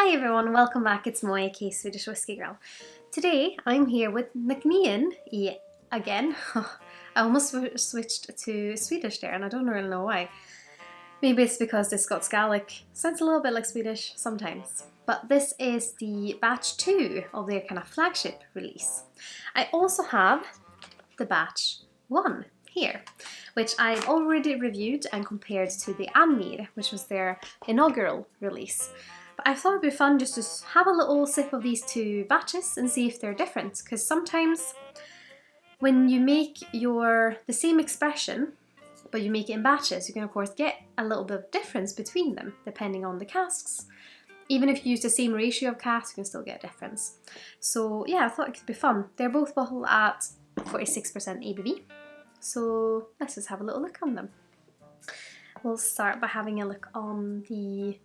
Hi everyone, welcome back. It's Moy, aka Swedish Whiskey Girl. Today I'm here with Ncnean again. I almost switched to Swedish there and I don't really know why. Maybe it's because the Scots Gaelic sounds a little bit like Swedish sometimes. But this is the batch 2 of their kind of flagship release. I also have the batch 1 here, which I've already reviewed and compared to the Ncnean, which was their inaugural release. But I thought it'd be fun just to have a little sip of these two batches and see if they're different, because sometimes when you make the same expression but you make it in batches, you can of course get a little bit of difference between them depending on the casks. Even if you use the same ratio of casks, you can still get a difference. So yeah, I thought it could be fun. They're both bottled at 46% ABV, so let's just have a little look on them. We'll start by having a look on the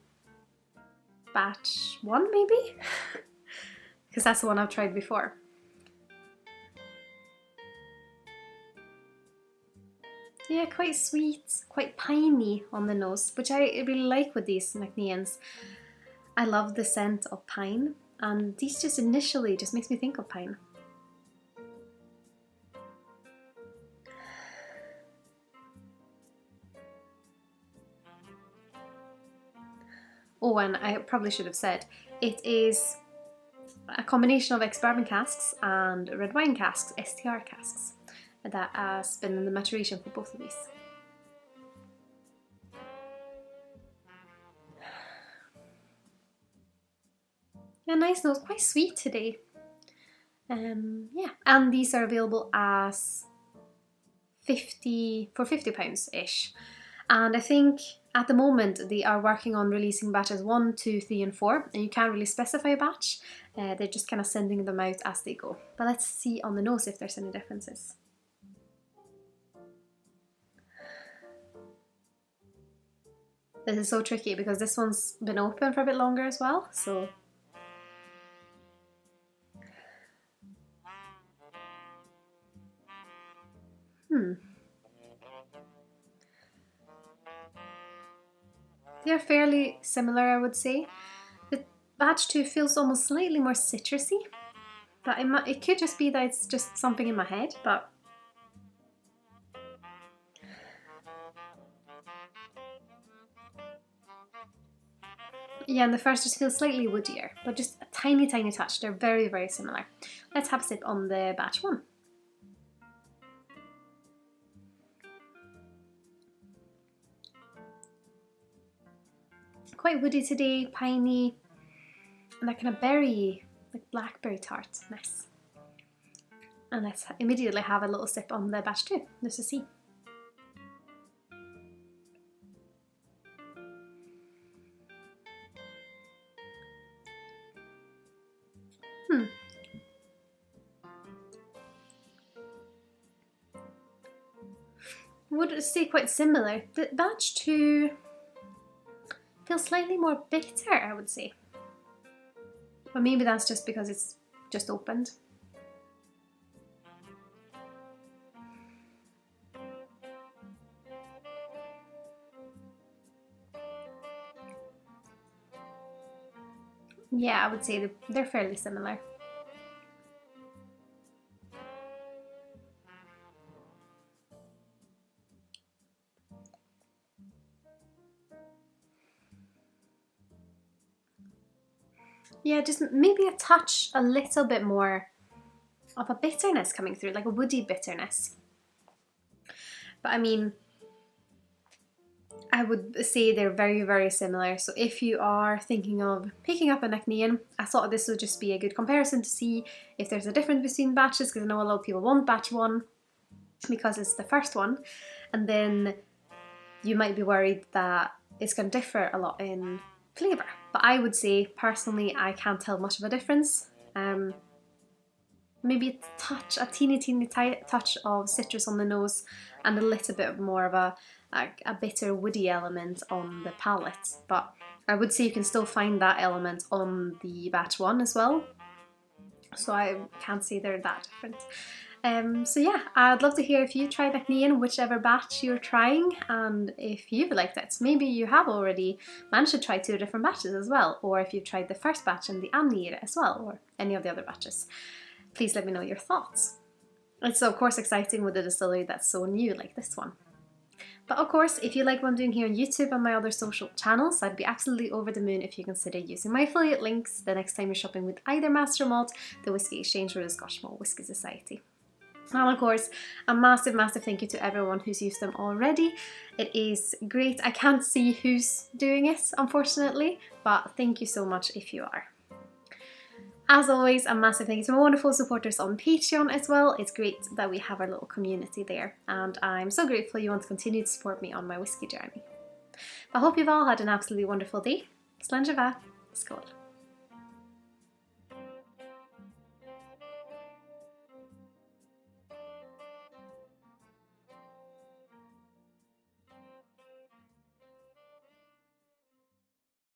batch 1 maybe? Because that's the one I've tried before. Yeah, quite sweet, quite piney on the nose, which I really like with these Ncneans. I love the scent of pine, and these just initially just makes me think of pine. Oh, and I probably should have said, it is a combination of ex-bourbon casks and red wine casks, STR casks, that has been in the maturation for both of these. Yeah, nice nose, quite sweet today. Yeah, and these are available as for £50-ish. And I think at the moment they are working on releasing batches 1, 2, 3 and 4, and you can't really specify a batch. They're just kind of sending them out as they go. But let's see on the nose if there's any differences. This is so tricky because this one's been open for a bit longer as well, so... They're fairly similar, I would say. The batch 2 feels almost slightly more citrusy, but it could just be that it's just something in my head, but... Yeah, and the first just feels slightly woodier, but just a tiny, tiny touch. They're very, very similar. Let's have a sip on the batch 1. Quite woody today, piney, and that kind of berry, like blackberry tart. Nice. And let's immediately have a little sip on the batch 2, just to see. Would say quite similar. The batch 2 feels slightly more bitter, I would say. But maybe that's just because it's just opened. Yeah, I would say they're fairly similar. Yeah, just maybe a little bit more of a bitterness coming through, like a woody bitterness. But I mean, I would say they're very, very similar. So if you are thinking of picking up a Ncnean, I thought this would just be a good comparison to see if there's a difference between batches, because I know a lot of people want batch 1 because it's the first one, and then you might be worried that it's going to differ a lot in flavour. But I would say, personally, I can't tell much of a difference. Maybe a teeny touch of citrus on the nose and a little bit more of a bitter woody element on the palate. But I would say you can still find that element on the batch 1 as well. so I can't say they're that different. So yeah, I'd love to hear if you tried Ncnean, whichever batch you're trying, and if you've liked it. Maybe you have already managed to try 2 different batches as well, or if you've tried the first batch and the Ncnean as well, or any of the other batches. Please let me know your thoughts. It's of course exciting with a distillery that's so new like this one. But of course, if you like what I'm doing here on YouTube and my other social channels, I'd be absolutely over the moon if you consider using my affiliate links the next time you're shopping with either Master Malt, the Whisky Exchange, or the Scotch Malt Whisky Society. And of course, a massive thank you to everyone who's used them already. It is great. I can't see who's doing it, unfortunately, but thank you so much if you are. As always, a massive thank you to my wonderful supporters on Patreon as well. It's great that we have our little community there, and I'm so grateful you want to continue to support me on my whiskey journey. I hope you've all had an absolutely wonderful day. Sláinte Skål.